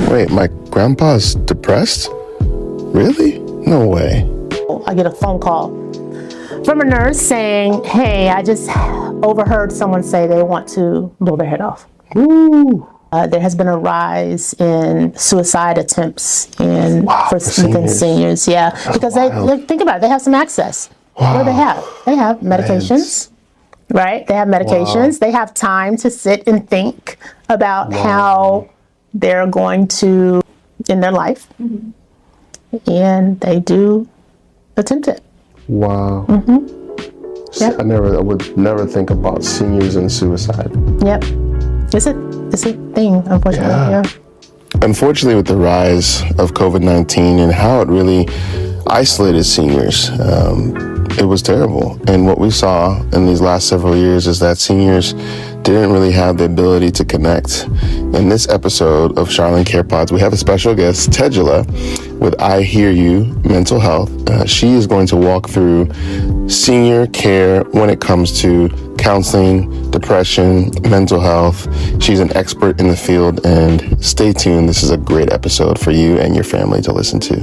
Wait, my grandpa's depressed? Really? No way. I get a phone call from a nurse saying, hey, I just overheard someone say they want to blow their head off. Ooh. There has been a rise in suicide attempts within seniors. Yeah, because think about it, they have some access. Wow. What do they have? They have medications, right? They have medications. Wow. They have time to sit and think about how they're going to in their life, and they do attempt it. Wow. Yep. I would never think about seniors and suicide. Yep. It's a thing, unfortunately. Yeah. Unfortunately, with the rise of COVID-19 and how it really isolated seniors, it was terrible. And what we saw in these last several years is that seniors didn't really have the ability to connect. In this episode of Charlin Care Pods, we have a special guest, Tegjula, with IHearU Mental Health. She is going to walk through senior care when it comes to counseling, depression, mental health. She's an expert in the field, and stay tuned. This is a great episode for you and your family to listen to.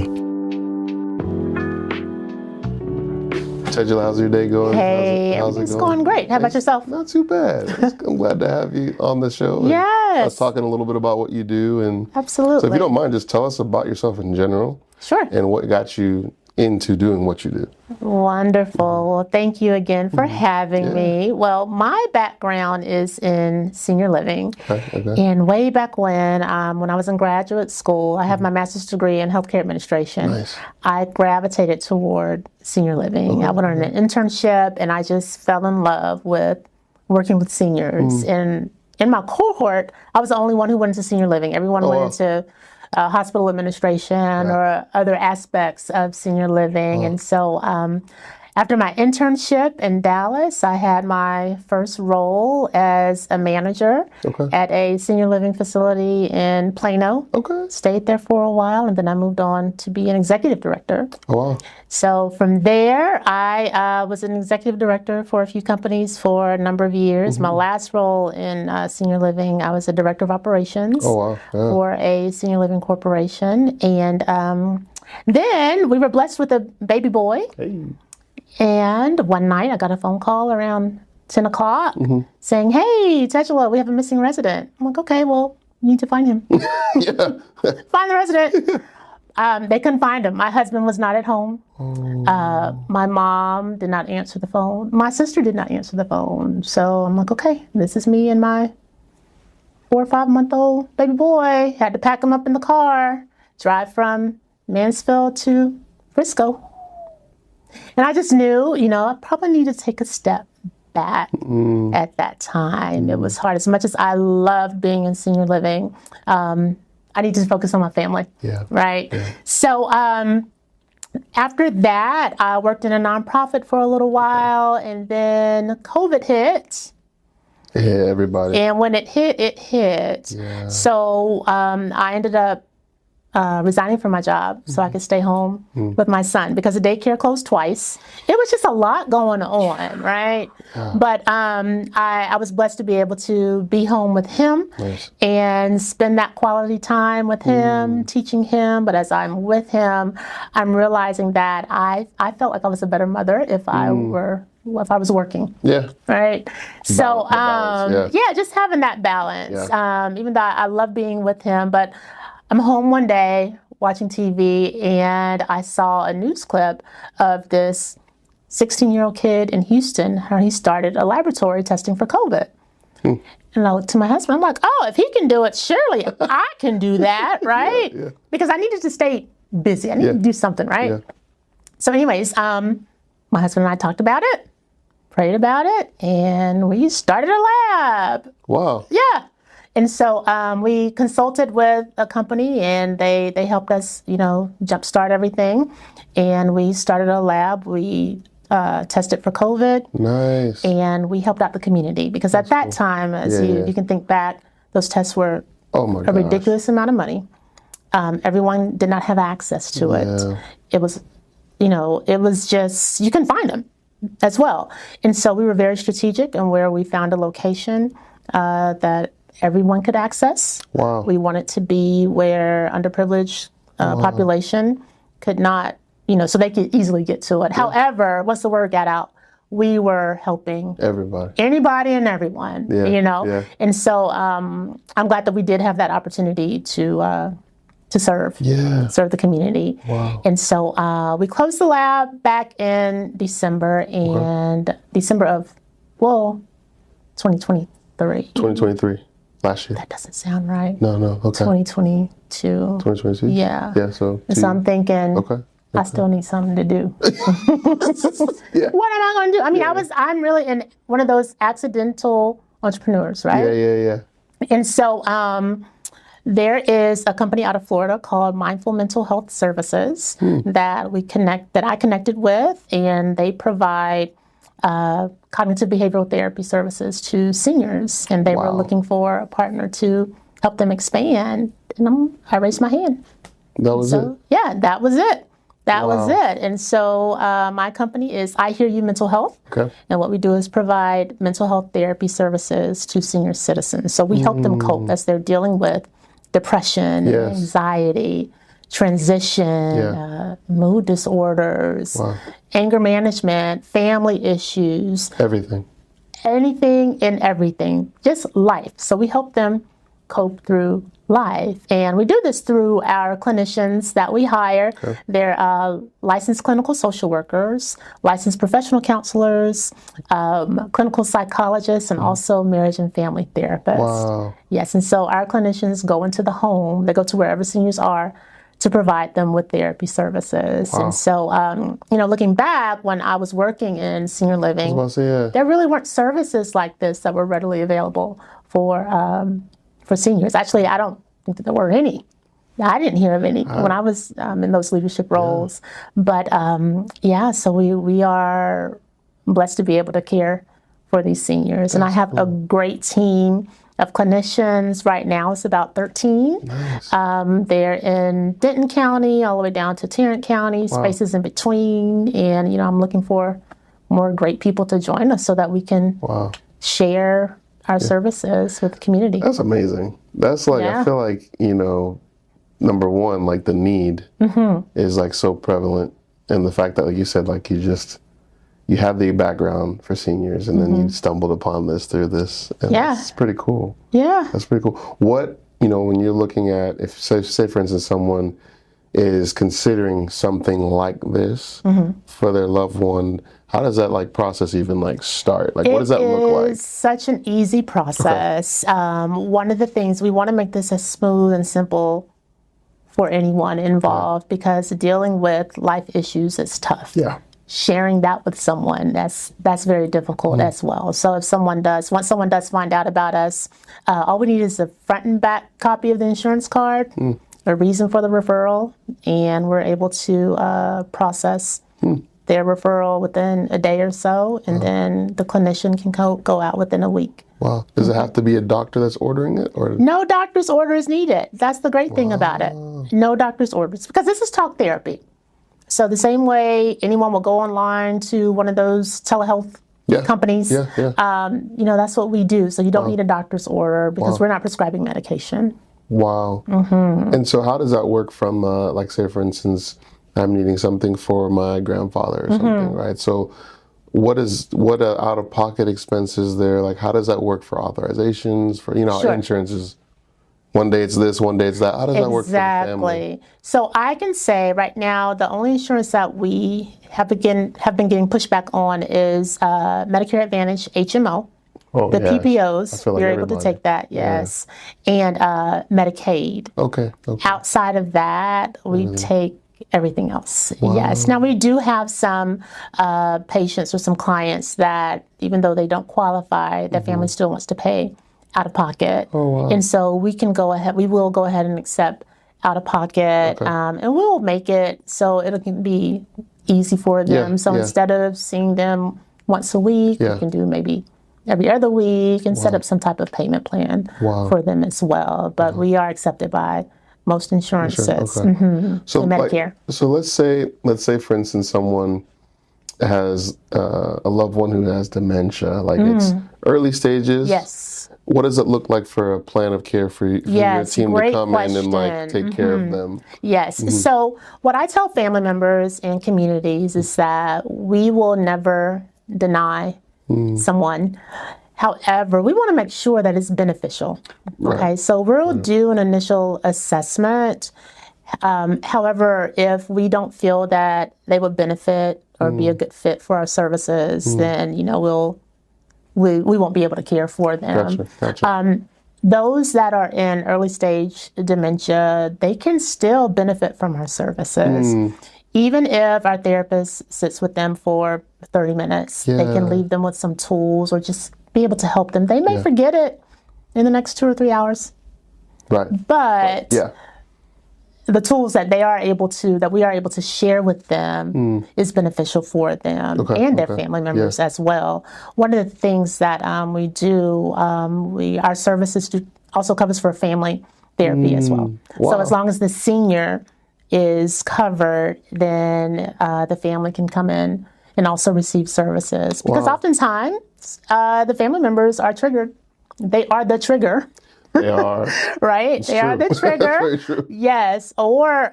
Tegjula, how's your day going? Hey, it's going great. How about yourself? Not too bad. I'm glad to have you on the show. Yes. I was talking a little bit about what you do. And absolutely. So if you don't mind, just tell us about yourself in general. Sure. And what got you into doing what you do. Wonderful. Well, thank you again for having me. Well, my background is in senior living. Okay. And way back when I was in graduate school, I have my master's degree in healthcare administration. Nice. I gravitated toward senior living. I went on an internship, and I just fell in love with working with seniors. And in my cohort, I was the only one who went into senior living. Everyone went into hospital administration or other aspects of senior living. And so after my internship in Dallas, I had my first role as a manager at a senior living facility in Plano. Stayed there for a while, and then I moved on to be an executive director. So from there, I was an executive director for a few companies for a number of years. My last role in senior living, I was a director of operations for a senior living corporation. And then we were blessed with a baby boy. And one night I got a phone call around 10 o'clock saying, hey, Tegjula, we have a missing resident. I'm like, okay, well, you need to find him. Find the resident. They couldn't find him. My husband was not at home. My mom did not answer the phone. My sister did not answer the phone. So I'm like, okay, this is me and my 4 or 5 month old baby boy. Had to pack him up in the car, drive from Mansfield to Frisco. And I just knew, I probably need to take a step back at that time. It was hard. As much as I loved being in senior living, I need to focus on my family, right? So after that, I worked in a nonprofit for a little while, and then COVID hit. Yeah, everybody. And when it hit, it hit. So I ended up resigning from my job so I could stay home with my son because the daycare closed twice. It was just a lot going on, right? But I was blessed to be able to be home with him and spend that quality time with him, teaching him. But as I'm with him, I'm realizing that I felt like I was a better mother if I was working. Right. So just having that balance. Even though I love being with him, but I'm home one day watching TV, and I saw a news clip of this 16-year-old kid in Houston, how he started a laboratory testing for COVID. And I looked to my husband, I'm like, oh, if he can do it, surely I can do that, right? Because I needed to stay busy. I needed to do something, right? So anyways, my husband and I talked about it, prayed about it, and we started a lab. Wow. And so we consulted with a company, and they helped us, jumpstart everything. And we started a lab. We tested for COVID. Nice. And we helped out the community because at that time, as you can think back, those tests were a ridiculous amount of money. Everyone did not have access to it. It was, it was just, you couldn't find them as well. And so we were very strategic in where we found a location that everyone could access. Wow. We want it to be where underprivileged population could not, so they could easily get to it. However, once the word got out, we were helping anybody and everyone, And so I'm glad that we did have that opportunity to serve the community. Wow. And so we closed the lab back in December December of 2023. 2023, last year. That doesn't sound right. No, okay. 2022. 2022? Yeah. Yeah, so. And so I'm thinking, okay. I still need something to do. Yeah. What am I going to do? I mean, I'm really in one of those accidental entrepreneurs, right? Yeah. And so there is a company out of Florida called Mindful Mental Health Services that I connected with, and they provide cognitive behavioral therapy services to seniors, and they were looking for a partner to help them expand. And I raised my hand. That was it? Yeah, that was it. That was it. And so my company is IHearU Mental Health. Okay. And what we do is provide mental health therapy services to senior citizens. So we help them cope as they're dealing with depression, anxiety, transition, mood disorders, anger management, family issues. Anything and everything, just life. So we help them cope through life. And we do this through our clinicians that we hire. Okay. They're licensed clinical social workers, licensed professional counselors, clinical psychologists, and also marriage and family therapists. Wow. Yes, and so our clinicians go into the home, they go to wherever seniors are to provide them with therapy services. And so, looking back, when I was working in senior living, there really weren't services like this that were readily available for seniors. Actually, I don't think that there were any. I didn't hear of any when I was in those leadership roles. But so we are blessed to be able to care for these seniors. And I have a great team of clinicians. Right now, it's about 13. Nice. They're in Denton County all the way down to Tarrant County, spaces in between. And, I'm looking for more great people to join us so that we can share our services with the community. That's amazing. That's like, I feel like, number one, like the need is like so prevalent. And the fact that, like you said, like you have the background for seniors and then you stumbled upon this through this. And it's pretty cool. Yeah. That's pretty cool. What, when you're looking at, if say for instance, someone is considering something like this for their loved one, how does that process even start? What does that look like? It's such an easy process. Okay. One of the things, we want to make this as smooth and simple for anyone involved because dealing with life issues is tough. Yeah. Sharing that with someone, that's very difficult as well. So once someone does find out about us, all we need is a front and back copy of the insurance card, a reason for the referral, and we're able to process their referral within a day or so, and then the clinician can go out within a week. Wow. Does it have to be a doctor that's ordering it? Or no doctor's order is needed. That's the great thing about it. No doctor's orders, because this is talk therapy. So the same way anyone will go online to one of those telehealth companies, that's what we do. So you don't need a doctor's order because we're not prescribing medication. Wow. And so how does that work from, say, for instance, I'm needing something for my grandfather or something, right? So what out-of-pocket expenses there? How does that work for authorizations, for, insurance is one day it's this, one day it's that. How does that work for the family? So I can say right now, the only insurance that we have been getting pushback on is Medicare Advantage, HMO. The PPOs, you're able to take that, yes. And Medicaid. Okay. Outside of that, we take everything else. Yes. Now we do have some patients or some clients that, even though they don't qualify, their family still wants to pay out of pocket. And so we will go ahead and accept out of pocket, and we'll make it so it can be easy for them. So instead of seeing them once a week, we can do maybe every other week and set up some type of payment plan for them as well. But we are accepted by most insurances. So Medicare. So let's say for instance someone has a loved one who has dementia, it's early stages. Yes. What does it look like for a plan of care for your Yes, team to great come in and like question. take care of them? Yes. So what I tell family members and communities is that we will never deny someone. However, we want to make sure that it's beneficial. Right. Okay. So we'll do an initial assessment. However, if we don't feel that they would benefit or be a good fit for our services, then, you know, we won't be able to care for them. Gotcha. Those that are in early stage dementia, they can still benefit from our services. Even if our therapist sits with them for 30 minutes, they can leave them with some tools or just be able to help them. They may forget it in the next 2 or 3 hours. Right. But the tools that we are able to share with them is beneficial for them and their family members as well. One of the things that we do, our services also covers for family therapy as well. Wow. So as long as the senior is covered, then the family can come in and also receive services. Because oftentimes the family members are triggered. They are the trigger. They are. Right? They are the trigger. Very true. Yes. Or,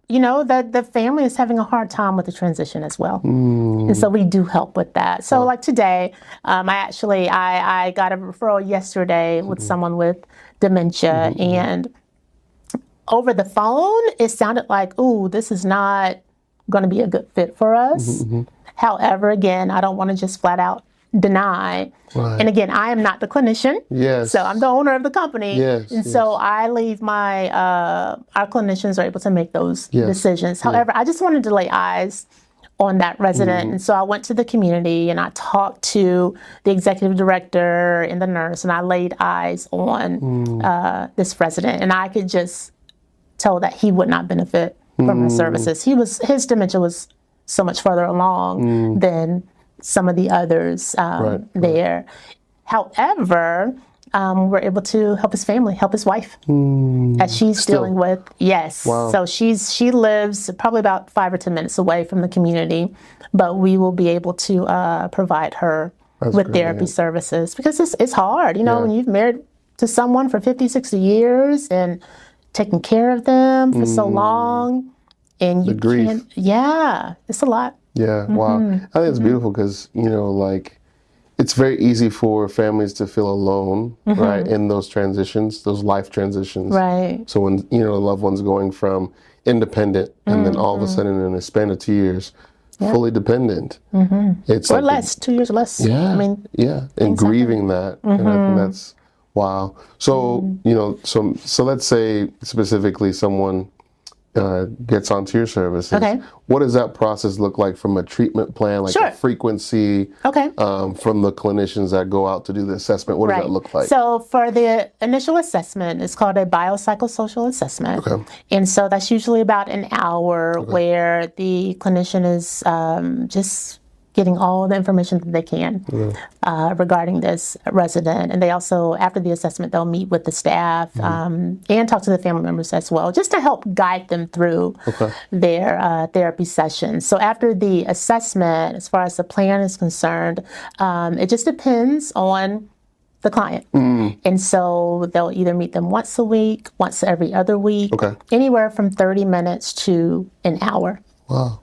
you know, the family is having a hard time with the transition as well. And so we do help with that. So like today, I got a referral yesterday with someone with dementia. And over the phone, it sounded like, ooh, this is not going to be a good fit for us. However, again, I don't want to just flat out deny. Right. And again, I am not the clinician. Yes. So I'm the owner of the company. Yes. So I leave my, our clinicians are able to make those decisions. However, I just wanted to lay eyes on that resident. And so I went to the community and I talked to the executive director and the nurse, and I laid eyes on this resident. And I could just tell that he would not benefit from our services. His dementia was so much further along than some of the others there. However, we're able to help his family, help his wife, as she's dealing with, So she lives probably about 5 or 10 minutes away from the community, but we will be able to provide her with therapy services, because it's hard, you know, when you've married to someone for 50, 60 years and taking care of them for so long, and you can't, it's a lot. Yeah, wow. I think it's beautiful because, you know, like, it's very easy for families to feel alone, right, in those transitions, those life transitions. Right. So when, you know, a loved one's going from independent and then all of a sudden in a span of 2 years, fully dependent. It's or like less, 2 years or less. Yeah, I mean, and grieving that. And I think that's, wow. So, you know, so let's say specifically someone gets onto your services. Okay. What does that process look like from a treatment plan, like the frequency from the clinicians that go out to do the assessment? What does that look like? So for the initial assessment, it's called a biopsychosocial assessment. And so that's usually about an hour where the clinician is just getting all the information that they can regarding this resident. And they also, after the assessment, they'll meet with the staff and talk to the family members as well, just to help guide them through their therapy sessions. So after the assessment, as far as the plan is concerned, it just depends on the client. And so they'll either meet them once a week, once every other week, anywhere from 30 minutes to an hour. Wow.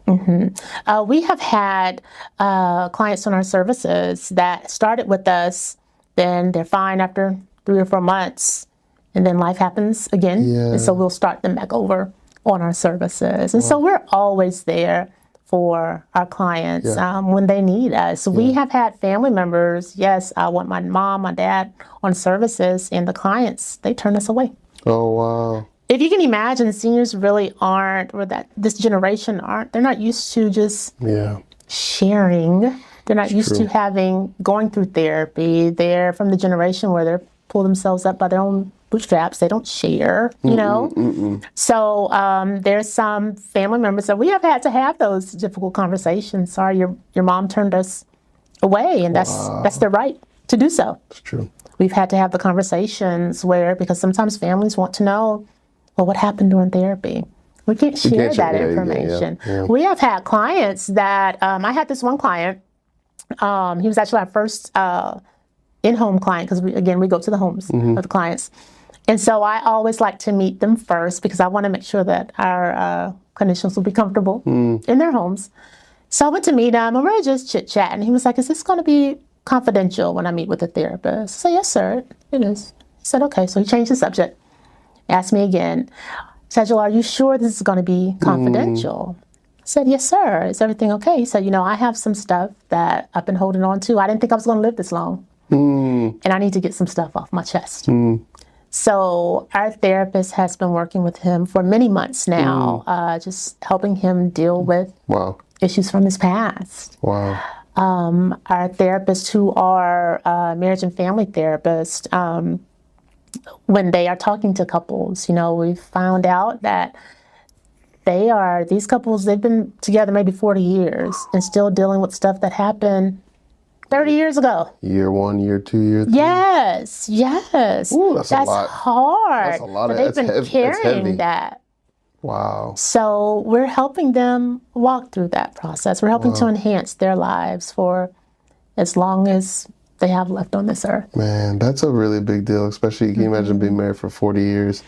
We have had clients on our services that started with us, then they're fine after 3 or 4 months, and then life happens again. And so we'll start them back over on our services. And so we're always there for our clients when they need us. So we have had family members, I want my mom, my dad on services, and the clients, they turn us away. Oh, wow. If you can imagine, seniors really aren't, or that this generation aren't, they're not used to just sharing. They're not used to going through therapy. They're from the generation where they pull themselves up by their own bootstraps. They don't share, you know? So there's some family members that we have had to have those difficult conversations. Sorry, your mom turned us away, and that's their right to do so. It's true. We've had to have the conversations because sometimes families want to know, well, what happened during therapy? We can't share that information. We have had clients that, I had this one client, he was actually our first in-home client, because we go to the homes of the clients. And so I always like to meet them first because I want to make sure that our clinicians will be comfortable in their homes. So I went to meet him and we were just chit-chatting. He was like, is this going to be confidential when I meet with a therapist? I said, yes, sir, it is. He said, okay. So he changed the subject, asked me again, Tegjula, are you sure this is going to be confidential? I said, yes, sir. Is everything okay? He said, I have some stuff that I've been holding on to. I didn't think I was going to live this long. And I need to get some stuff off my chest. So our therapist has been working with him for many months now, just helping him deal with issues from his past. Our therapists who are marriage and family therapists, when they are talking to couples, we've found out that these couples, they've been together maybe 40 years and still dealing with stuff that happened 30 years ago. Year 1, year 2, year 3. Yes. Ooh, that's a lot. Hard. That's a lot. They've been carrying that. Wow. So we're helping them walk through that process. We're helping to enhance their lives for as long as they have left on this earth. Man, that's a really big deal, especially can you imagine being married for 40 years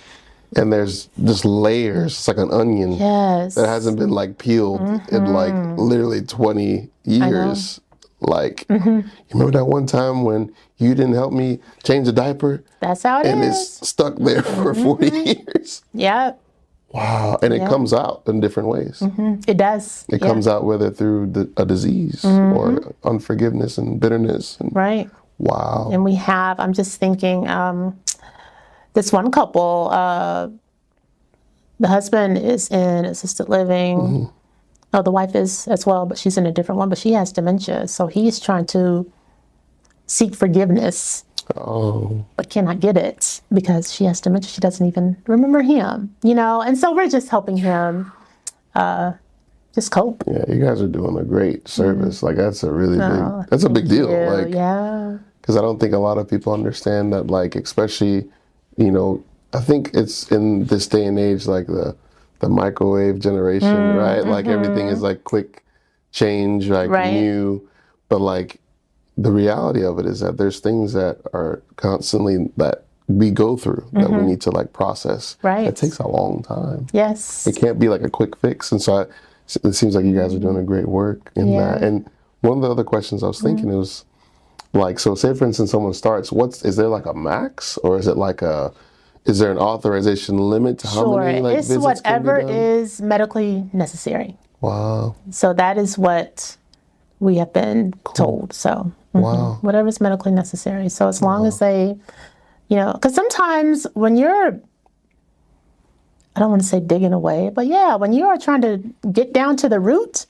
and there's just layers. It's like an onion that hasn't been like peeled in like literally 20 years. Like, you remember that one time when you didn't help me change a diaper? That's how it is. And it's stuck there for 40 years. Yep. Wow. And it comes out in different ways. It does. It comes out whether through a disease or unforgiveness and bitterness. And, right. Wow. And we have, I'm just thinking, this one couple, the husband is in assisted living. Oh, the wife is as well, but she's in a different one, but she has dementia. So he's trying to seek forgiveness, but cannot get it because she has dementia. She doesn't even remember him, and so we're just helping him just cope. Yeah, you guys are doing a great service. Like that's a really that's a big deal. Like, because I don't think a lot of people understand that, like, especially, I think it's in this day and age, like the microwave generation, right? Like everything is like quick change, like new, but like the reality of it is that there's things that are constantly that we go through that we need to like process. Right. It takes a long time. Yes. It can't be like a quick fix. And so it seems like you guys are doing a great work in that. And one of the other questions I was thinking was like, so say for instance, someone starts, is there like a max or is it like is there an authorization limit to how many it's visits whatever can be done? is medically necessary. Wow. So that is what we have been told. So whatever is medically necessary. So as long as they, because sometimes when you're, I don't want to say digging away, but when you are trying to get down to the root,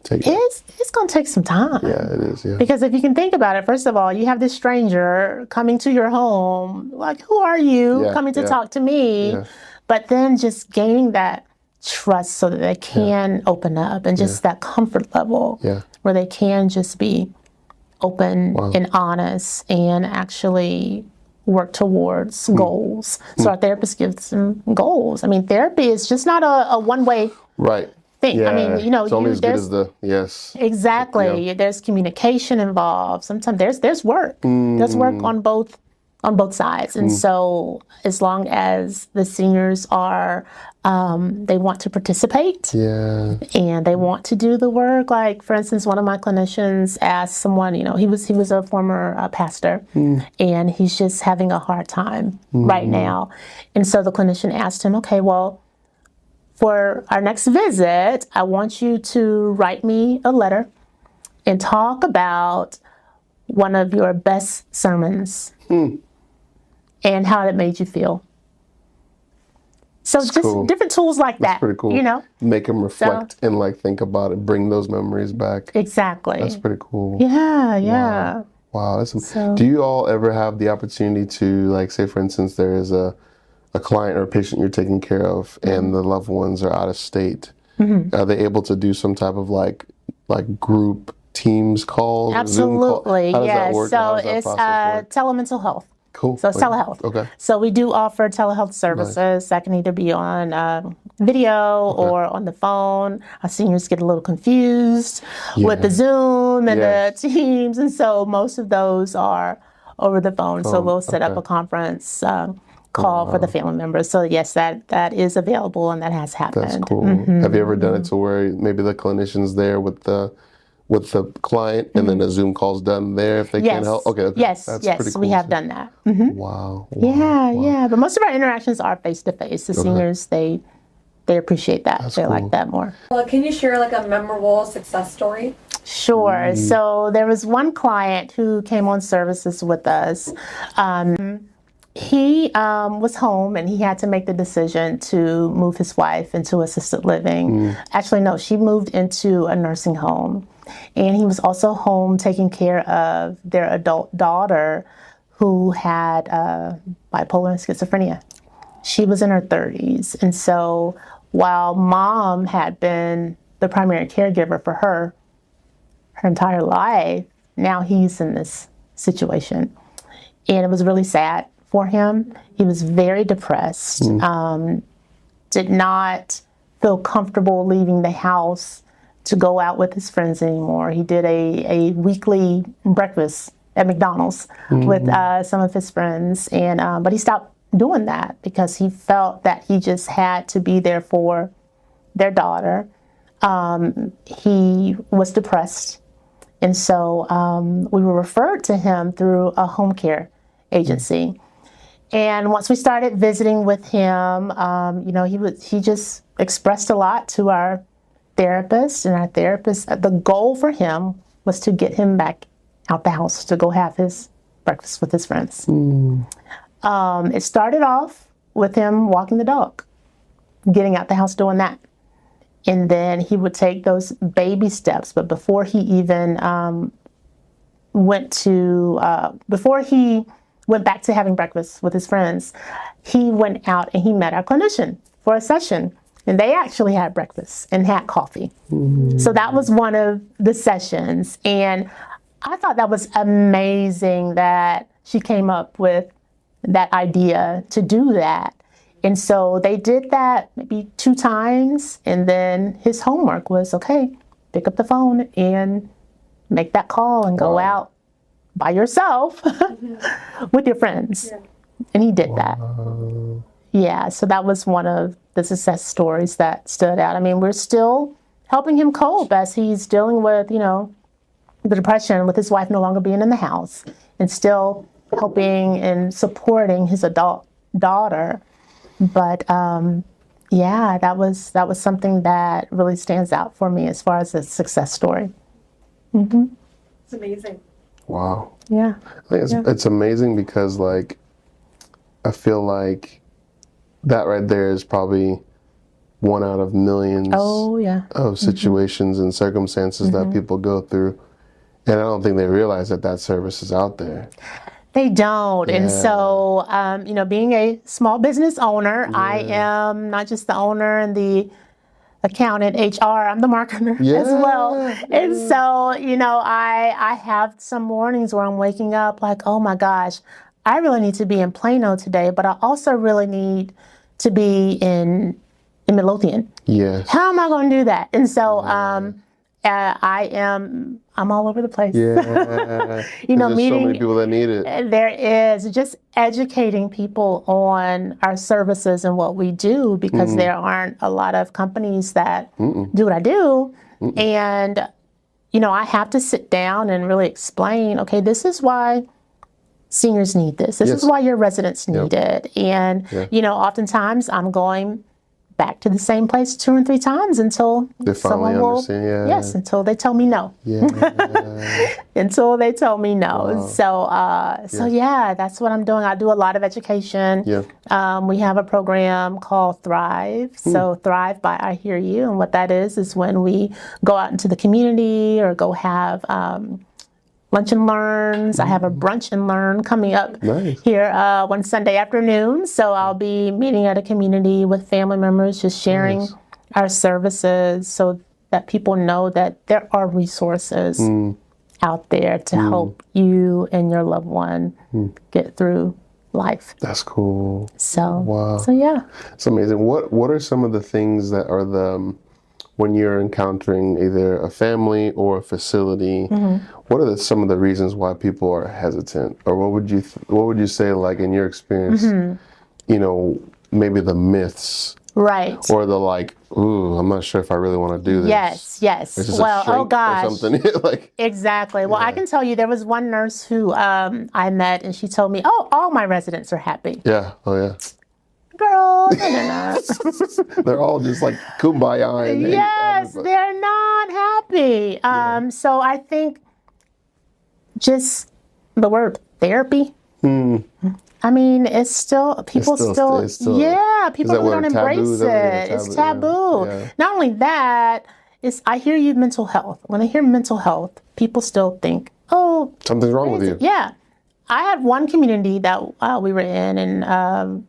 it's going to take some time. Yeah, it is. Yeah. Because if you can think about it, first of all, you have this stranger coming to your home. Like, who are you coming to talk to me? Yeah. But then just gaining that trust so that they can open up and just that comfort level where they can just be open and honest and actually work towards goals. So our therapist gives them goals. I mean, therapy is just not a one-way thing. Yeah. I mean, it's only as good as the exactly. Yeah. There's communication involved. Sometimes there's work. There's work on both sides. And so as long as the seniors are they want to participate and they want to do the work. Like, for instance, one of my clinicians asked someone, he was a former pastor and he's just having a hard time right now. And so the clinician asked him, okay, well, for our next visit, I want you to write me a letter and talk about one of your best sermons and how it made you feel. So That's just cool. different tools like That's that. pretty cool. Make them reflect and like think about it, bring those memories back. Exactly. That's pretty cool. Yeah. Wow. That's do you all ever have the opportunity to, like, say for instance, there is a client or a patient you're taking care of and the loved ones are out of state? Are they able to do some type of like group Teams calls? Absolutely. Zoom call? How does that work? So it's telemental health. Cool. So it's telehealth. Okay. So we do offer telehealth services that can either be on video or on the phone. Our seniors get a little confused with the Zoom and the Teams, and so most of those are over the phone. So we'll set up a conference call for the family members. So yes, that is available and that has happened. That's cool. Have you ever done it to where maybe the clinician's there with the client and then the Zoom call's done there if they can't help? Okay. Yes, that's yes, pretty cool we have too. done that. Wow. Yeah. But most of our interactions are face to face. The seniors, they appreciate that. That's they cool. like that more. Well, can you share like a memorable success story? Sure. So there was one client who came on services with us. He was home and he had to make the decision to move his wife into assisted living. Actually, no, she moved into a nursing home. And he was also home taking care of their adult daughter who had bipolar and schizophrenia. She was in her 30s. And so while mom had been the primary caregiver for her entire life, now he's in this situation. And it was really sad for him. He was very depressed, did not feel comfortable leaving the house to go out with his friends anymore. He did a weekly breakfast at McDonald's with some of his friends, and but he stopped doing that because he felt that he just had to be there for their daughter. He was depressed, and so we were referred to him through a home care agency. And once we started visiting with him, he just expressed a lot to our therapist, and our therapist, the goal for him was to get him back out the house to go have his breakfast with his friends. It started off with him walking the dog, getting out the house doing that. And then he would take those baby steps, but before he even before he went back to having breakfast with his friends, he went out and he met our clinician for a session. And they actually had breakfast and had coffee. So that was one of the sessions. And I thought that was amazing that she came up with that idea to do that. And so they did that maybe 2 times. And then his homework was, okay, pick up the phone and make that call and go out by yourself with your friends. And he did that. Yeah, so that was one of the success stories that stood out. I mean, we're still helping him cope as he's dealing with, the depression with his wife no longer being in the house, and still helping and supporting his adult daughter. But that was something that really stands out for me as far as a success story. It's amazing. Wow. Yeah. I think it's amazing because, I feel like that right there is probably one out of millions of situations and circumstances that people go through. And I don't think they realize that service is out there. They don't. And so, being a small business owner, I am not just the owner and the accountant, HR, I'm the marketer as well. And so, I have some mornings where I'm waking up like, oh my gosh, I really need to be in Plano today, but I also really need to be in Midlothian. Yes. How am I going to do that? And so I'm all over the place. Yeah. There's so many people that need it. There is, just educating people on our services and what we do, because there aren't a lot of companies that do what I do. And, I have to sit down and really explain, okay, this is why seniors need this. This is why your residents need it. And, oftentimes I'm going back to the same place 2 or 3 times until someone will, until they tell me no. Until they tell me no. Wow. So that's what I'm doing. I do a lot of education. We have a program called Thrive. So Thrive by IHearU, and what that is when we go out into the community or go have lunch and learns. I have a brunch and learn coming up here one Sunday afternoon. So I'll be meeting at a community with family members, just sharing our services so that people know that there are resources out there to help you and your loved one get through life. That's cool. So, wow. So yeah. It's amazing. What are some of the things that are the when you're encountering either a family or a facility, what are some of the reasons why people are hesitant, or what would you say, like in your experience, you know, maybe the myths, Right. or the like, ooh, I'm not sure if I really want to do this. Yes. This is Well, a shrink oh gosh. or something. Like, exactly. Well, I can tell you there was one nurse who I met, and she told me, oh, all my residents are happy. yeah, oh yeah. Girl, no, they're not. They're all just like kumbaya. And Yes, they're not happy. So I think just the word therapy. I mean, it's still, people still, people don't embrace it. It's taboo. Yeah. Not only that, I hear you mental health. When I hear mental health, people still think, oh, Something's wrong with you. yeah. I had one community that we were in, and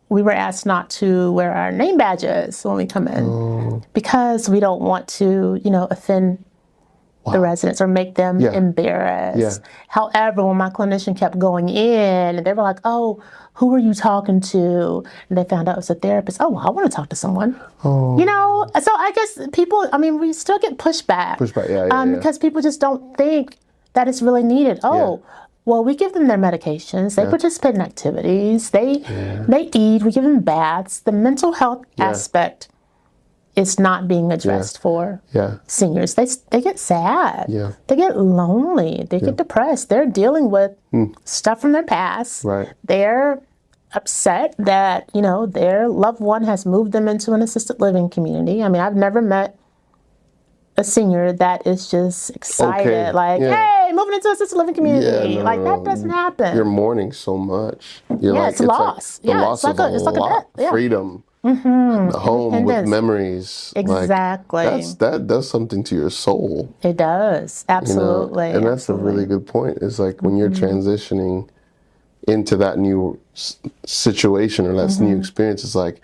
we were asked not to wear our name badges when we come in because we don't want to, offend the residents or make them embarrassed. Yeah. However, when my clinician kept going in, and they were like, oh, who are you talking to? And they found out it was a therapist. Oh, well, I want to talk to someone. So I guess people, we still get pushback. Because people just don't think that it's really needed. Well, we give them their medications. They participate in activities. They eat. We give them baths. The mental health aspect is not being addressed for seniors. They get sad. They get lonely. They get depressed. They're dealing with stuff from their past. Right. They're upset that, their loved one has moved them into an assisted living community. I've never met a senior that is just excited, hey, moving into an assisted living community. That doesn't happen. You're mourning so much. You're it's loss. The loss of a lot. Freedom. The home with memories. Exactly. That does something to your soul. It does. Absolutely. And that's a really good point. It's like when you're transitioning into that new situation or that new experience, it's like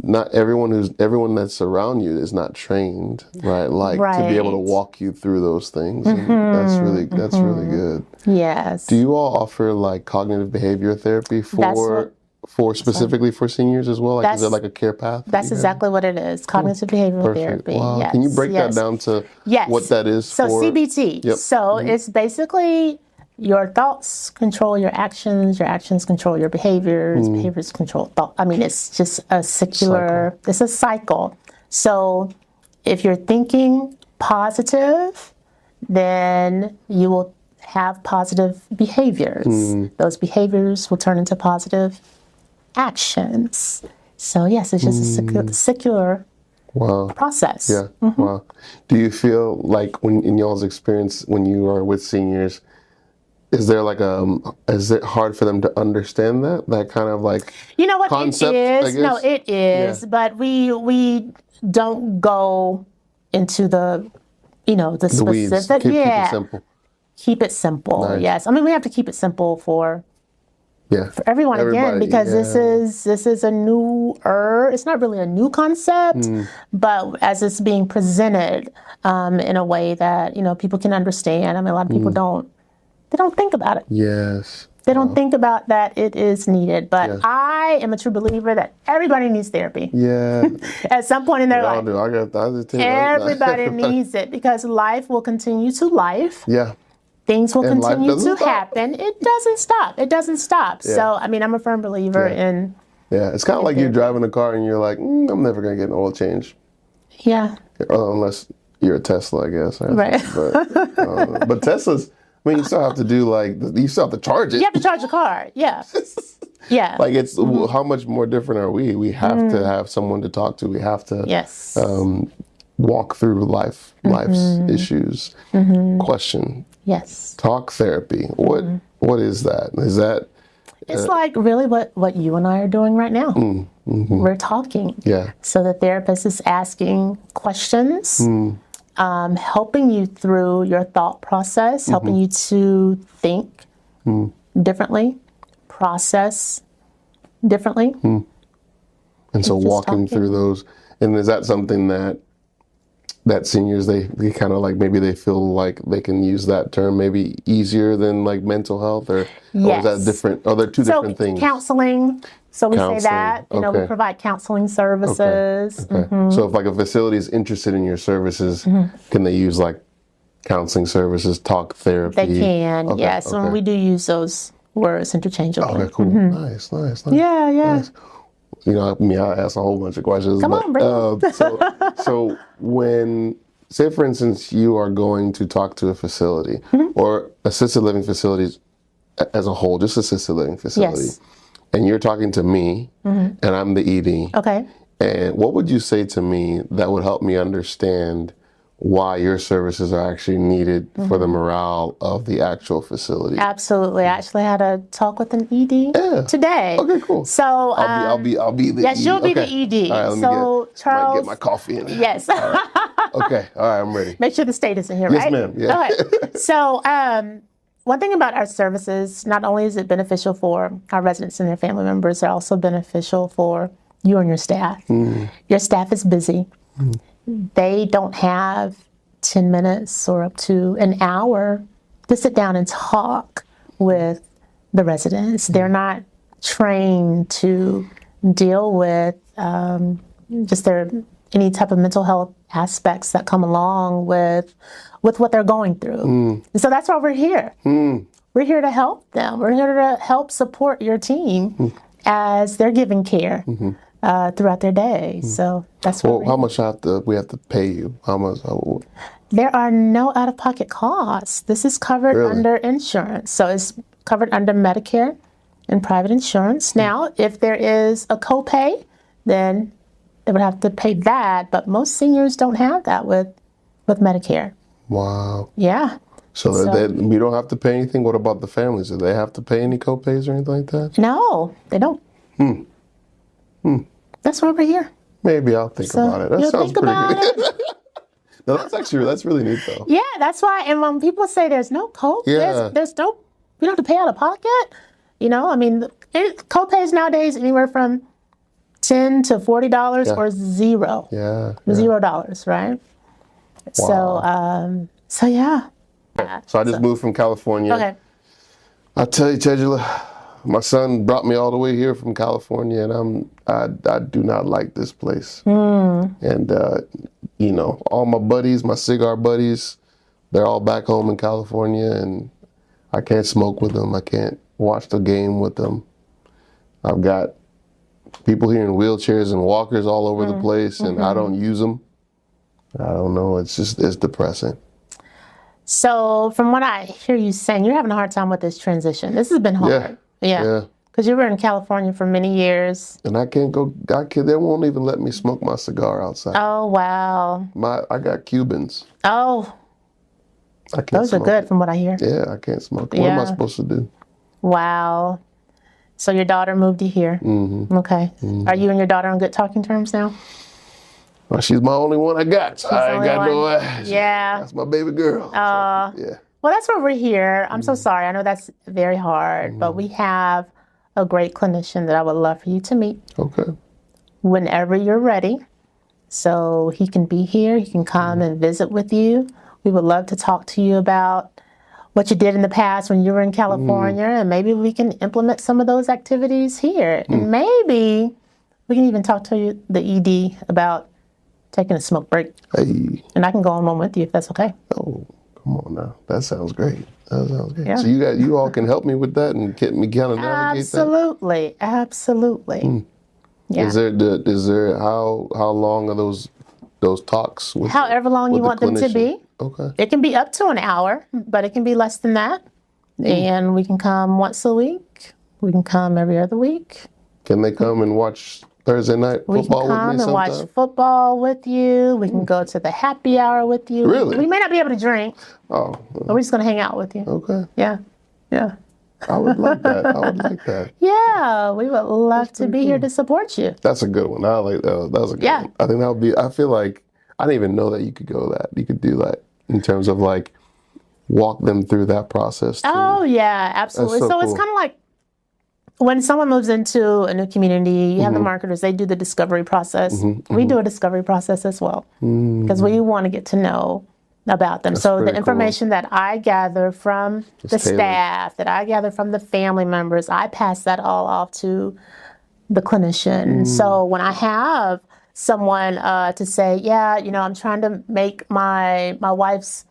not everyone that's around you is not trained, right? To be able to walk you through those things. And that's really good. Yes. Do you all offer cognitive behavior therapy for specifically for seniors as well? Is there a care path? That's exactly what it is. Cognitive behavioral therapy. Wow. Yes. Can you break that down to what that is so for? CBT. Yep. So it's basically your thoughts control your actions control your behaviors, behaviors control thought. It's just a it's a cycle. So if you're thinking positive, then you will have positive behaviors. Those behaviors will turn into positive actions. So yes, it's just a secular process. Yeah. Wow. Do you feel like when in y'all's experience when you are with seniors, is it hard for them to understand that kind of concept? It is. No, it is. But we don't go into the the specific. Weeds. Keep it simple. Keep it simple. Nice. Yes. We have to keep it simple for everyone. Again, because this is a newer, it's not really a new concept, but as it's being presented in a way that people can understand. A lot of people don't think about it. Yes. They don't think about that it is needed. But I am a true believer that everybody needs therapy. Yeah. At some point in their life. Everybody needs needs it because life will continue to life. Yeah. Things will continue to happen. It doesn't stop. It doesn't stop. Yeah. So, I'm a firm believer in... Yeah, it's kind of like you're driving a car and you're like, I'm never going to get an oil change. Yeah. Unless you're a Tesla, I guess. Right. But Teslas, you still have to do you still have to charge it. You have to charge the car. Yeah. Yeah. It's how much more different are we? We have to have someone to talk to. We have to walk through life's issues. Question. Yes. Talk therapy. What is that? Is that it's really what you and I are doing right now. We're talking. Yeah. So the therapist is asking questions, helping you through your thought process, helping you to think differently, process differently. And so walking through those, and is that something that that seniors, they kind of like, maybe they feel like they can use that term maybe easier than like mental health, or is that Yes. different? Oh, they're two different things. Counseling. So we say Counseling, that, we okay. provide counseling services. Okay. So if like a facility is interested in your services, can they use like counseling services, talk therapy? They can, Okay, yes. And we do use those words interchangeably. Okay, cool. Nice. Yeah. Nice. You know, I asked a whole bunch of questions. Come on, bring it. So when, say for instance, you are going to talk to a facility or assisted living facilities as a whole, just assisted living facility, Yes. and you're talking to me, and I'm the ED. Okay. And what would you say to me that would help me understand why your services are actually needed for the morale of the actual facility? Absolutely. I actually had a talk with an ED today. Okay, cool. So I'll be the yes, ED. you'll be Okay. the ED. All right, let me so Charles, might get my coffee in. yes. Okay, all right, I'm ready. Make sure the state is in here, Yes, right? ma'am. Yeah. Okay. So one thing about our services, not only is it beneficial for our residents and their family members, they're also beneficial for you and your staff. Your staff is busy. They don't have 10 minutes or up to an hour to sit down and talk with the residents. They're not trained to deal with just any type of mental health aspects that come along with what they're going through. And so that's why we're here. We're here to help them. We're here to help support your team as they're giving care throughout their day. So that's what How much we have to pay you? How much? There are no out-of-pocket costs. This is covered under insurance. So it's covered under Medicare and private insurance. Now, if there is a copay, then they would have to pay that. But most seniors don't have that with Medicare. Wow. Yeah. So we don't have to pay anything? What about the families? Do they have to pay any copays or anything like that? No, they don't. That's why we're here. Maybe I'll think about it. That sounds pretty good. No, that's really neat though. Yeah, that's why. And when people say there's no copay, there's no, you don't have to pay out of pocket. You know, I mean, copays nowadays anywhere from $10 to $40 or zero. Yeah. $0, right? Wow. So yeah. So I just moved from California. Okay. I tell you, Tegjula, my son brought me all the way here from California, and I do not like this place. And you know, all my buddies, my cigar buddies, they're all back home in California, and I can't smoke with them. I can't watch the game with them. I've got people here in wheelchairs and walkers all over the place, and I don't use them. I don't know. It's depressing. So from what I hear you saying, you're having a hard time with this transition. This has been hard. Yeah. Because you were in California for many years. And I can't go. They won't even let me smoke my cigar outside. Oh, wow. I got Cubans. Oh, I can't those are smoke good it. from what I hear. Yeah, I can't smoke. What am I supposed to do? Wow. So your daughter moved you here. Okay. Are you and your daughter on good talking terms now? Well, she's my only one I got. So I ain't got no. Yeah. That's my baby girl. Yeah. Well, that's why we're here. I'm so sorry. I know that's very hard, but we have a great clinician that I would love for you to meet. Okay. Whenever you're ready. So he can be here. He can come and visit with you. We would love to talk to you about what you did in the past when you were in California, and maybe we can implement some of those activities here. And maybe we can even talk to you, the ED, about taking a smoke break. Hey. And I can go on one with you if that's okay. Oh, come on now. That sounds great. Yeah. So you all can help me with that and get me kind of navigate Absolutely. Yeah. Is there how long are those talks with However long you want them to be. Okay. It can be up to an hour, but it can be less than that. And we can come once a week. We can come every other week. Can they come and watch Thursday night football We can come with me and sometime? watch football with you. We can go to the happy hour with you. Really? We may not be able to drink, Oh, but we're just going to hang out with you. okay. Yeah. I would like that. Yeah, we would love to be here to support you. That's a good one. I like that. That was a good one. I think that would be. I feel like I didn't even know that you could go that. You could do that in terms of like walk them through that process too. Oh, yeah, absolutely. That's so It's cool. kind of like when someone moves into a new community, you have the marketers, they do the discovery process. We do a discovery process as well because we want to get to know about them. So the pretty information that I gather from the tailored. staff, that I gather from the family members, I pass that all off to the clinician. So when I have someone to say, yeah, you know, I'm trying to make my wife's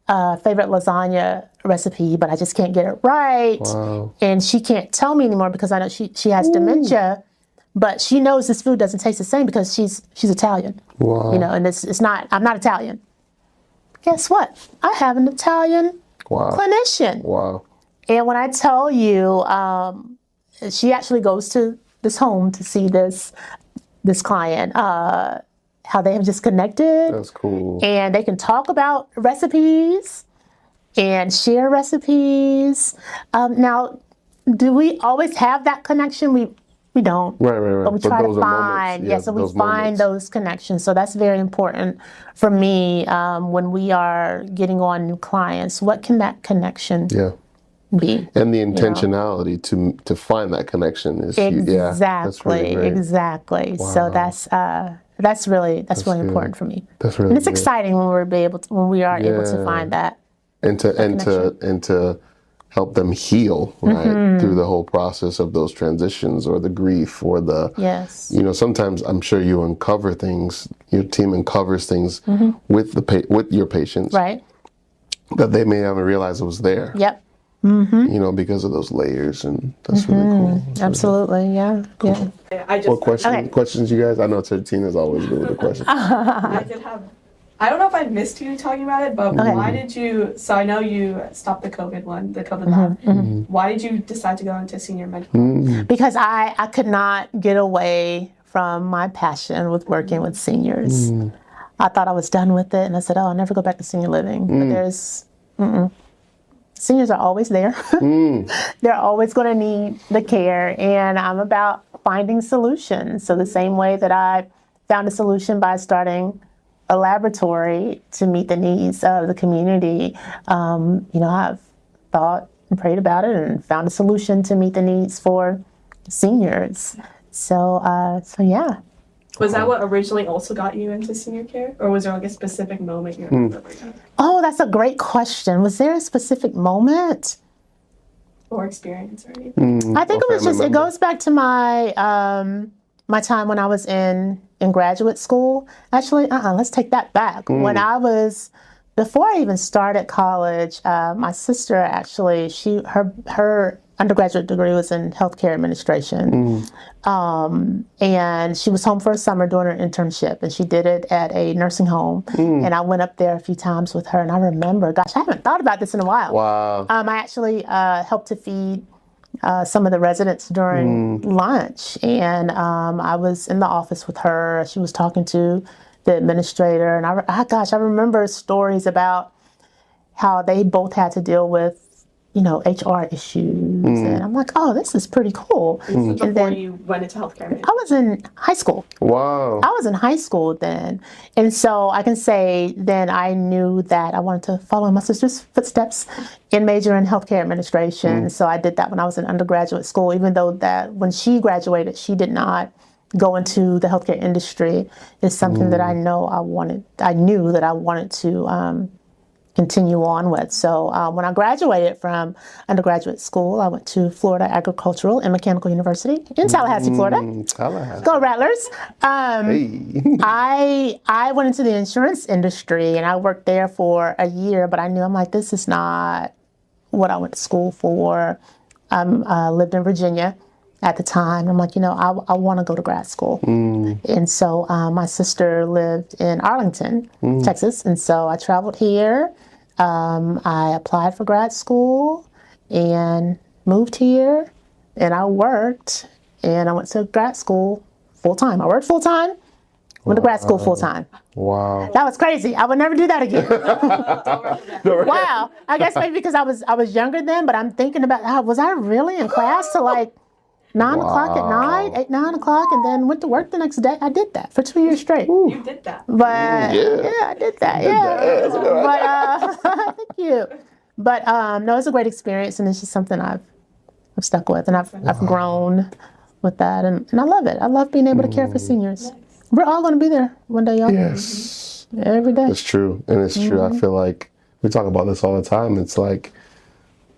favorite lasagna recipe, but I just can't get it right. Wow. And she can't tell me anymore because I know she has dementia, but she knows this food doesn't taste the same because she's Italian. Wow. You know, and it's not, I'm not Italian. Guess what? I have an Italian clinician. Wow. And when I tell you, she actually goes to this home to see this client, how they have just connected. That's cool. And they can talk about recipes and share recipes. Now, do we always have that connection? We don't. Right. But we try to find, so we find those connections. So that's very important for me when we are getting on new clients. What can that connection be? And the intentionality to find that connection is huge. Yeah, that's really great. Exactly. Wow. So that's really important for me. That's really and it's good. exciting when we are able to find that. And to help them heal, right, through the whole process of those transitions or the grief or the, you know, sometimes I'm sure you uncover things, your team uncovers things with your patients, right, that they may not even realize it was there. Yep. You know, because of those layers, and that's really cool. That's absolutely, really cool. Yeah. What questions, you guys? I know Tina's always good with the questions. I did have. I don't know if I missed you talking about it, but why did you? So I know you stopped the COVID lab. Why did you decide to go into senior mental? Because I could not get away from my passion with working with seniors. I thought I was done with it, and I said, "Oh, I'll never go back to senior living." But there's. Seniors are always there. They're always going to need the care, and I'm about finding solutions. So the same way that I found a solution by starting a laboratory to meet the needs of the community, you know, I've thought and prayed about it and found a solution to meet the needs for seniors. So yeah. Was that what originally also got you into senior care? Or was there like a specific moment you remember? Oh, that's a great question. Was there a specific moment? Or experience or anything? I think it goes back to my my time when I was in graduate school. Actually, let's take that back. When I was, before I even started college, my sister actually, her undergraduate degree was in healthcare administration. And she was home for a summer doing her internship, and she did it at a nursing home. And I went up there a few times with her, and I remember, gosh, I haven't thought about this in a while. Wow. I actually helped to feed some of the residents during lunch, and I was in the office with her. She was talking to the administrator, and I remember stories about how they both had to deal with, you know, HR issues, and I'm like, oh, this is pretty cool. And before you went into healthcare? I was in high school. Wow. I was in high school then, and so I can say then I knew that I wanted to follow in my sister's footsteps and major in healthcare administration. So I did that when I was in undergraduate school, even though that when she graduated, she did not go into the healthcare industry. It's something that I knew that I wanted to continue on with. So when I graduated from undergraduate school, I went to Florida Agricultural and Mechanical University in Tallahassee, Florida. Tallahassee. Go Rattlers. I went into the insurance industry, and I worked there for a year, but I knew, I'm like, this is not what I went to school for. I lived in Virginia at the time. I'm like, you know, I want to go to grad school. And so my sister lived in Arlington, Texas. And so I traveled here. I applied for grad school and moved here, and I worked, and I went to grad school full time. I worked full time, went to grad school full time. Wow. That was crazy. I would never do that again. Wow. I guess maybe because I was younger then, but I'm thinking about, was I really in class till like 9 o'clock at night, 9 o'clock, and then went to work the next day? I did that for 2 years straight. You did that. But yeah, I did that. Yeah. But thank you. But no, it's a great experience, and it's just something I've I've stuck with, and I've grown with that, and I love it. I love being able to care for seniors. Nice. We're all going to be there one day, y'all. Yes. Every day. It's true. And it's true. I feel like we talk about this all the time. It's like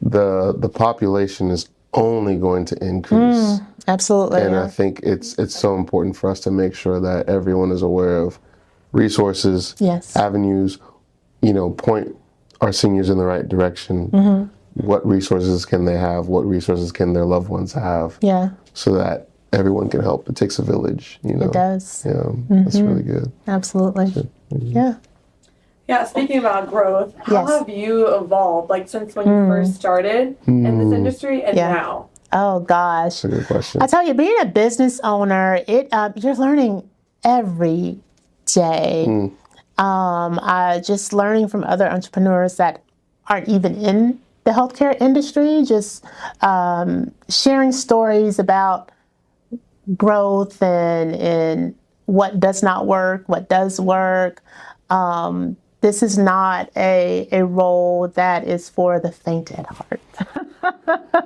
the population is only going to increase. Absolutely. And I think it's so important for us to make sure that everyone is aware of resources, avenues, point our seniors in the right direction. What resources can they have? What resources can their loved ones have? Yeah. So that everyone can help. It takes a village, It does. Yeah, that's really good. Absolutely. Yeah. Yeah, speaking about growth, how have you evolved, like since when you first started in this industry and now? Oh gosh. That's a good question. I tell you, being a business owner, you're learning every day. Just learning from other entrepreneurs that aren't even in the healthcare industry, just sharing stories about growth and what does not work, what does work. This is not a role that is for the faint at heart.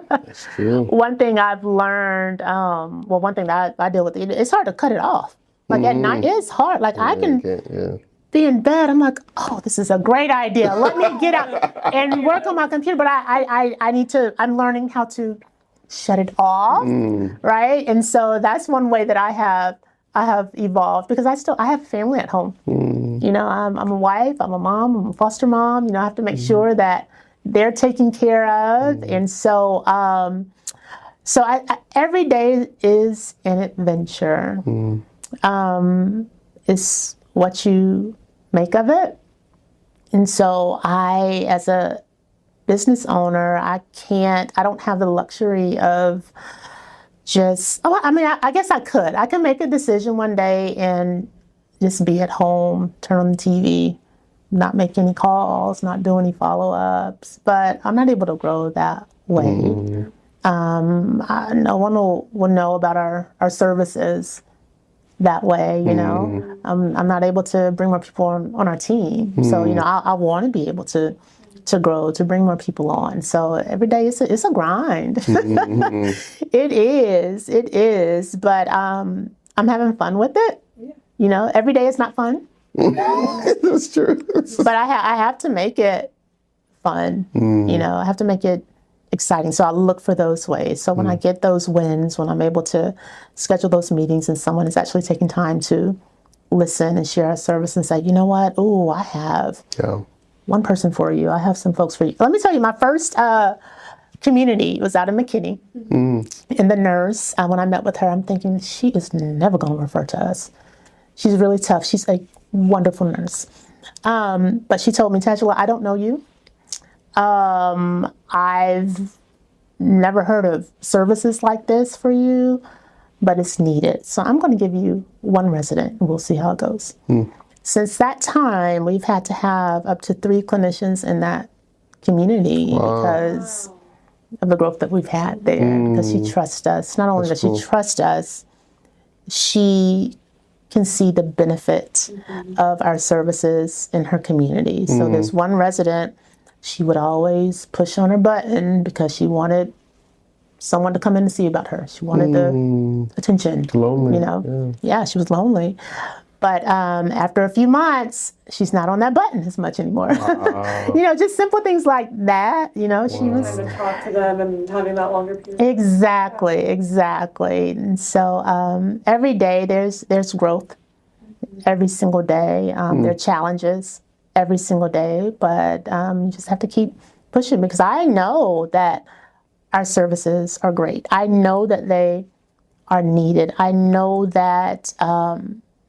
That's true. One thing I've learned, one thing that I deal with, it's hard to cut it off. Like at night, it's hard. Like I can be in bed, I'm like, oh, this is a great idea. Let me get out and work on my computer. But I'm learning how to shut it off, right? And so that's one way that I have evolved, because I have family at home. I'm a wife, I'm a mom, I'm a foster mom. I have to make sure that they're taken care of. And so, every day is an adventure. It's what you make of it. And so as a business owner, I don't have the luxury of I guess I could. I can make a decision one day and just be at home, turn on the TV, not make any calls, not do any follow-ups, but I'm not able to grow that way. No one will know about our services that way, I'm not able to bring more people on our team. So, I want to be able to grow, to bring more people on. So every day it's a grind. It is, but I'm having fun with it. Every day is not fun. That's true. But I have to make it fun. I have to make it exciting. So I look for those ways. So when I get those wins, when I'm able to schedule those meetings and someone is actually taking time to listen and share our service and say, you know what? Oh, I have one person for you. I have some folks for you. Let me tell you, my first community was out in McKinney. And the nurse, when I met with her, I'm thinking, she is never going to refer to us. She's really tough. She's a wonderful nurse. But she told me, Tegjula, I don't know you. I've never heard of services like this for you, but it's needed. So I'm going to give you one resident and we'll see how it goes. Since that time, we've had to have up to 3 clinicians in that community because of the growth that we've had there, because she trusts us. Not only does she trust us, she can see the benefit of our services in her community. So there's one resident, she would always push on her button because she wanted someone to come in to see about her. She wanted the attention. Lonely. Yeah, she was lonely. But after a few months, she's not on that button as much anymore. Just simple things like that. She was trying to talk to them and having that longer period. Exactly. And so every day there's growth. Every single day, there are challenges every single day, but you just have to keep pushing, because I know that our services are great. I know that they are needed. I know that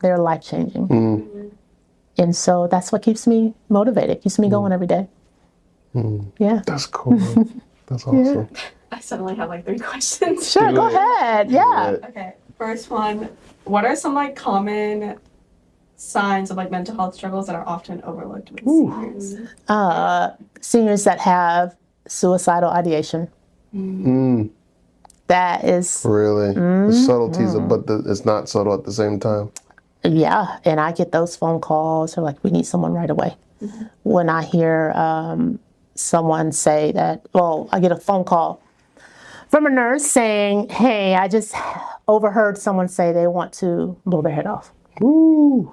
they're life-changing. And so that's what keeps me motivated, keeps me going every day. Yeah. That's cool. That's awesome. I suddenly have like 3 questions. Sure, go ahead. Yeah. Okay, first one, what are some common signs of mental health struggles that are often overlooked with seniors? Seniors that have suicidal ideation. That is really the subtleties but it's not subtle at the same time. Yeah, and I get those phone calls. They're like, we need someone right away. When I hear someone say that, I get a phone call from a nurse saying, hey, I just overheard someone say they want to blow their head off. Ooh.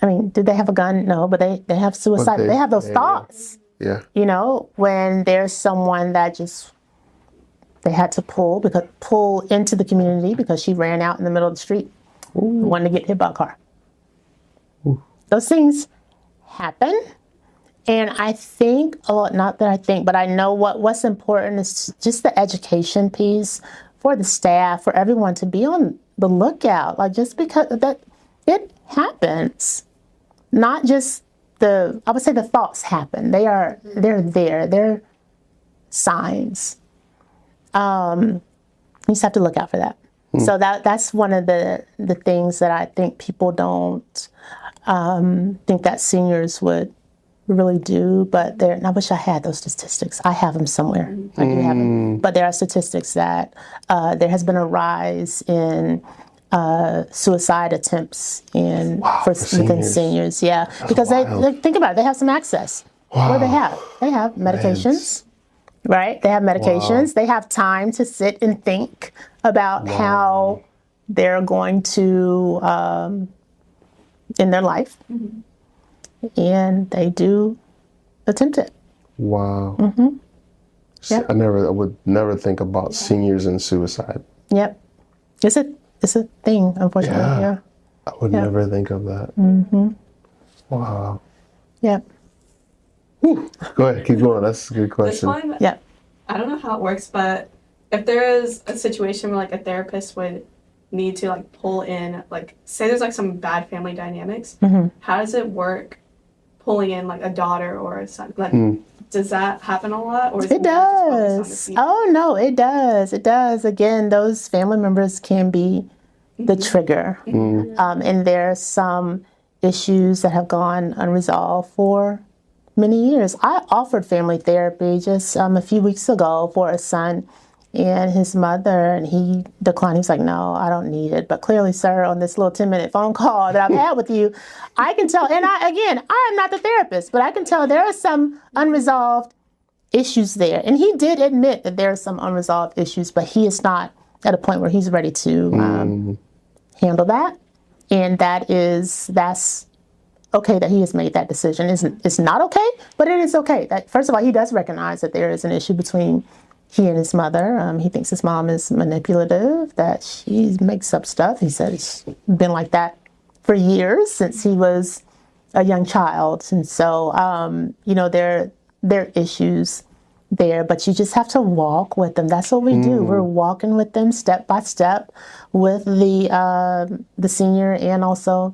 I mean, did they have a gun? No, but they have suicide. They have those thoughts. Yeah. You know, when there's someone that just, they had to pull into the community because she ran out in the middle of the street, wanted to get hit by a car. Ooh. Those things happen. And I think, not that I think, but I know what's important is just the education piece for the staff, for everyone to be on the lookout. Like, just because that it happens, not just I would say the thoughts happen. They're there. They're signs. You just have to look out for that. So that's one of the things that I think people don't think that seniors would really do, but and I wish I had those statistics. I have them somewhere. I do have them. But there are statistics that there has been a rise in suicide attempts within seniors. Yeah, That's because wild. they think about it. They have some access. Wow. What do they have? They have medications, right? They have medications. Wow. They have time to sit and think about how they're going to in their life. And they do attempt it. Wow. Yep. I would never think about seniors and suicide. Yep. It's a thing, unfortunately. Yeah. I would never think of that. Wow. Yep. Go ahead, keep going. That's a good This question. one, Yep. I don't know how it works, but if there is a situation where like a therapist would need to like pull in, like say there's like some bad family dynamics, how does it work pulling in like a daughter or a son? Like, does that happen a lot? Or is It more just focused on the does. senior? Oh, no, it does. It does. Again, those family members can be the trigger. And there are some issues that have gone unresolved for many years. I offered family therapy just a few weeks ago for a son and his mother, and he declined. He was like, no, I don't need it. But clearly, sir, on this little 10-minute phone call that I've had with you, I can tell, and I am not the therapist, but I can tell there are some unresolved issues there. And he did admit that there are some unresolved issues, but he is not at a point where he's ready to handle that. And that's okay that he has made that decision. It's not okay, but it is okay. That, first of all, he does recognize that there is an issue between he and his mother. He thinks his mom is manipulative, that she makes up stuff. He said it's been like that for years since he was a young child. And so, there are issues there, but you just have to walk with them. That's what we do. We're walking with them step by step with the senior and also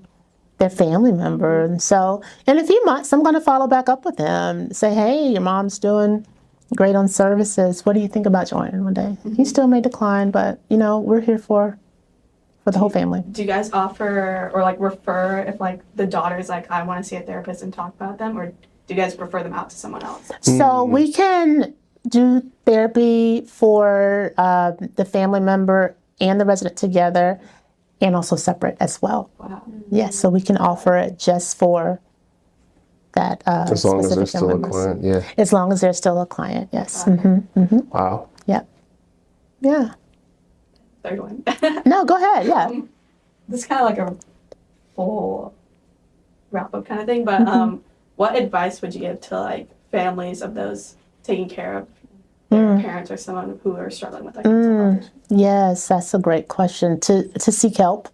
their family member. And so in a few months, I'm going to follow back up with them, say, hey, your mom's doing great on services. What do you think about joining one day? He still may decline, but we're here for the whole family. Do you guys offer or like refer if like the daughter's like, I want to see a therapist and talk about them, or do you guys refer them out to someone else? So we can do therapy for the family member and the resident together, and also separate as well. Wow. Yes, so we can offer it just for that As long as specific there's still a family members. client, yeah. As long as there's still a client, yes. Wow. Yep. Yeah. Third one. No, go ahead. Yeah. This is kind of like a full wrap up kind of thing, but what advice would you give to like families of those taking care of their parents or someone who are struggling with like mental health issues? Yes, that's a great question. To seek help.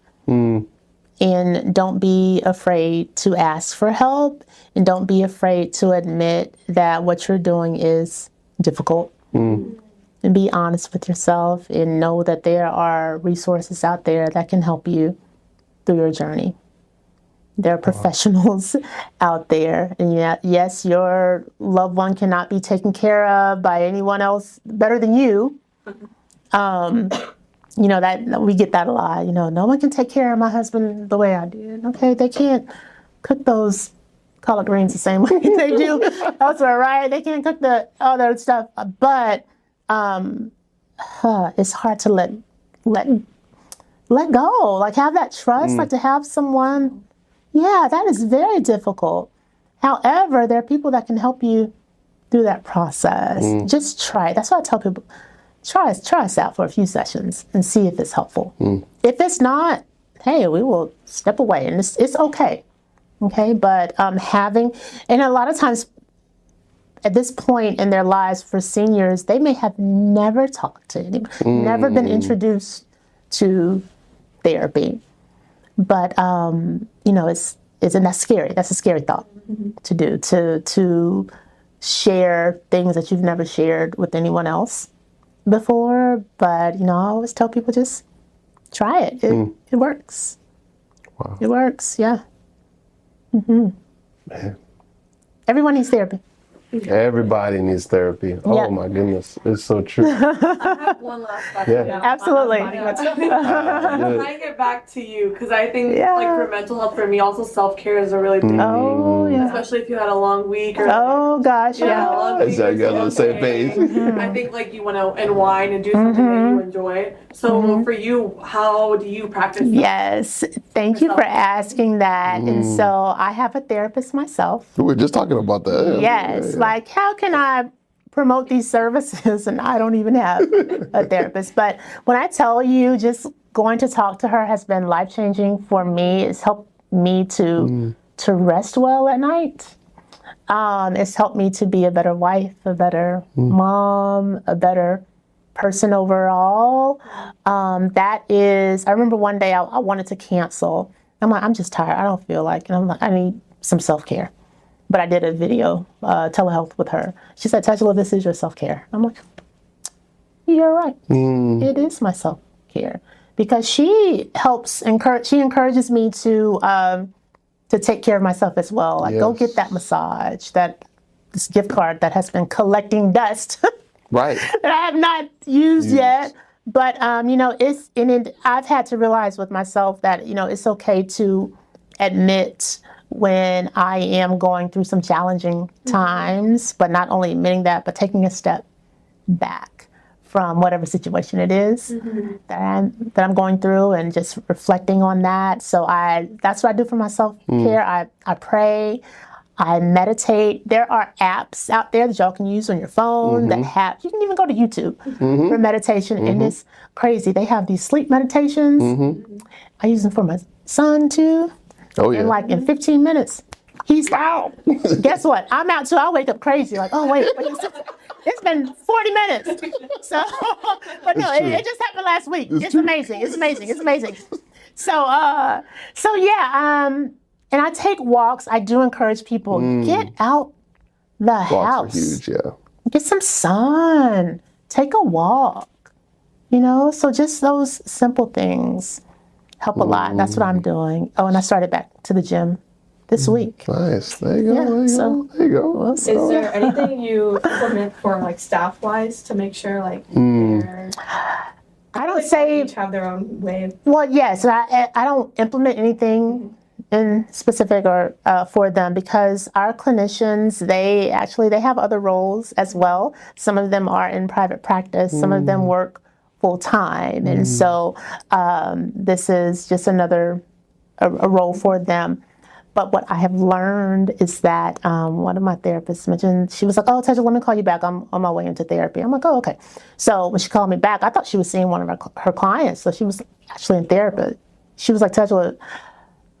And don't be afraid to ask for help, and don't be afraid to admit that what you're doing is difficult. And be honest with yourself and know that there are resources out there that can help you through your journey. There are professionals out there, and yes, your loved one cannot be taken care of by anyone else better than you. That we get that a lot. No one can take care of my husband the way I did. Okay, they can't cook those collard greens the same way they do elsewhere, right? They can't cook the other stuff, but it's hard to let go. Like, have that trust, like to have someone. Yeah, that is very difficult. However, there are people that can help you through that process. Just try it. That's why I tell people, try us out for a few sessions and see if it's helpful. If it's not, hey, we will step away, and it's okay. Okay, but and a lot of times at this point in their lives for seniors, they may have never talked to anyone, never been introduced to therapy. But and that's scary. That's a scary thought to do, to share things that you've never shared with anyone else before. But I always tell people, just try it. It works. Wow. It works. Yeah. Man. Everyone needs therapy. Everybody needs therapy. Oh my goodness, it's so true. I have one last question. Yeah. Absolutely. I'm trying to get back to you because I think like for mental health, for me, also self-care is a really big thing. Oh, yeah. Especially if you had a long week or Oh, gosh, a yeah. long week I or got on the same page. I think like you want to unwind and do something that you enjoy. So for you, how do you practice that? Yes. Thank you for asking that. And so I have a therapist myself. We were just talking about that. Yes. Like, how can I promote these services and I don't even have a therapist? But when I tell you, just going to talk to her has been life-changing for me. It's helped me to rest well at night. It's helped me to be a better wife, a better mom, a better person overall. I remember one day I wanted to cancel. I'm like, I'm just tired. I don't feel like it. And I'm like, I need some self-care. But I did a video, telehealth with her. She said, Tegjula, this is your self-care. I'm like, you're right. It is my self-care. Because she encourages me to take care of myself as well. Like, go get that massage, this gift card that has been collecting dust. Right. That I have not used yet. But, I've had to realize with myself that, it's okay to admit when I am going through some challenging times, but not only admitting that, but taking a step back from whatever situation it is that I'm going through and just reflecting on that. So that's what I do for my self-care. I pray. I meditate. There are apps out there that y'all can use on your phone that you can even go to YouTube for meditation, and it's crazy. They have these sleep meditations. I use them for my son too. Oh yeah. And in 15 minutes, he's out. Guess what? I'm out too. I wake up crazy. Like, oh wait, it's been 40 minutes. So, but no, it just happened last week. It's amazing. It's amazing. It's amazing. So yeah. And I take walks. I do encourage people, get out the house. Walks are huge, yeah. Get some sun. Take a walk. So just those simple things help a lot. That's what I'm doing. Oh, and I started back to the gym this week. Nice. There you go. There you go. Is there anything you implement for staff-wise to make sure they're... I don't say... each have their own way. Well, yes. I don't implement anything in specific or for them, because our clinicians, they have other roles as well. Some of them are in private practice. Some of them work full time. And so this is just another a role for them. But what I have learned is that one of my therapists mentioned, she was like, oh, Tegjula, let me call you back. I'm on my way into therapy. I'm like, oh, okay. So when she called me back, I thought she was seeing one of her clients. So she was actually in therapy. She was like, Tegjula,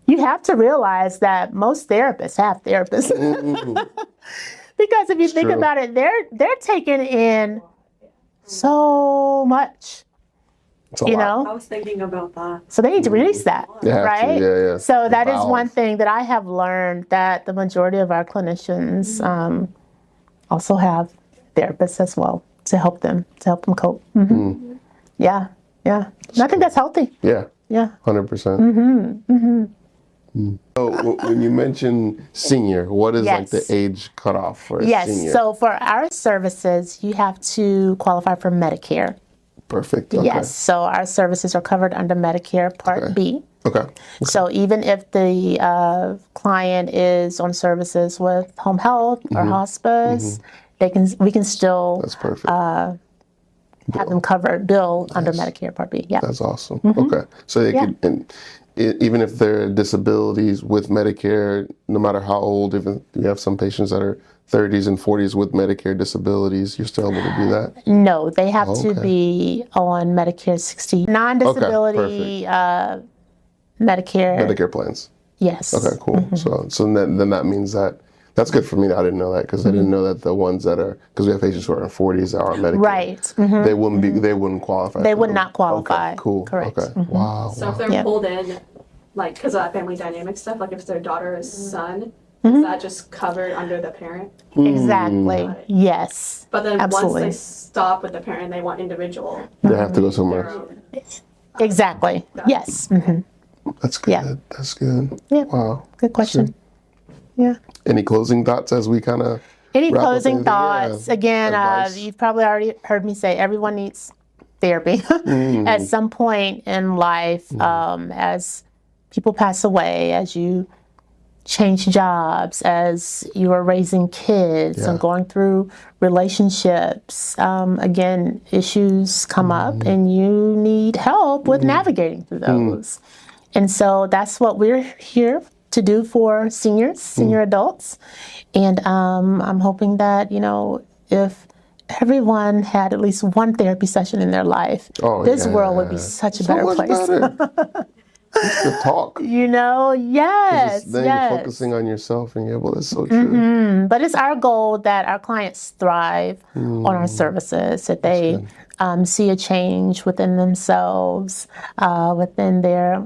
you have to realize that most therapists have therapists. Because if you think about it, they're taking in so much, I was thinking about that. So they need to release that, right? Yeah. So that is one thing that I have learned, that the majority of our clinicians also have therapists as well to help them cope. Yeah. And I think that's healthy. Yeah. 100%. So when you mention senior, what is the age cutoff for a senior? Yes, so for our services, you have to qualify for Medicare. Perfect. Okay. Yes, so our services are covered under Medicare Part B. Okay. So even if the client is on services with home health or hospice, we can still That's perfect. Have them covered, bill under Medicare Part B. Yeah. That's awesome. Okay. So they could, even if there are disabilities with Medicare, no matter how old, even you have some patients that are 30s and 40s with Medicare disabilities, you're still able to do that? No, they have to Okay. be on Medicare 60. Non-disability Medicare. Medicare plans. Yes. Okay, cool. So then that means that's good for me. I didn't know that because I didn't know that the ones that are, because we have patients who are in 40s that are on Medicare. Right. They wouldn't be. They wouldn't qualify. They for would them. not qualify. Okay, cool. Correct. Okay. Wow. So if they're Yep. pulled in, like because of that family dynamic stuff, like if it's their daughter or son, is that just covered under the parent? Exactly. Yes. But then Absolutely. once they stop with the parent, they want individual. They have to go Their somewhere. own. Exactly. Yes. That's good. Yeah. That's good. Yeah. Wow. Good question. Yeah. Any closing thoughts as we kind of Any wrap up closing anything? thoughts? Yeah. Again, Advice? you've probably already heard me say everyone needs therapy at some point in life. As people pass away, as you change jobs, as you are raising kids and going through relationships, again, issues come up and you need help with navigating through those. And so that's what we're here to do for seniors, senior adults. And I'm hoping that, if everyone had at least one therapy session in their life, this world would be such a better much place. better. Just to talk. Yes, Then yes. you're focusing on yourself and that's so true. But it's our goal that our clients thrive on our services, that they see a change within themselves, within their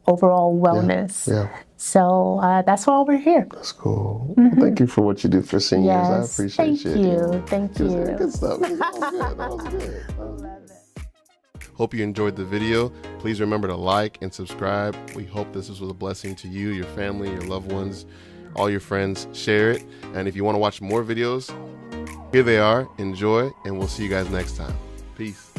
overall wellness. Yeah. So that's why we're here. That's cool. Thank you for what you do for seniors. I Yes, appreciate thank you. Thank you. Good stuff. That was good. Hope you enjoyed the video. Please remember to like and subscribe. We hope this was a blessing to you, your family, your loved ones, all your friends. Share it. And if you want to watch more videos, here they are. Enjoy, and we'll see you guys next time. Peace.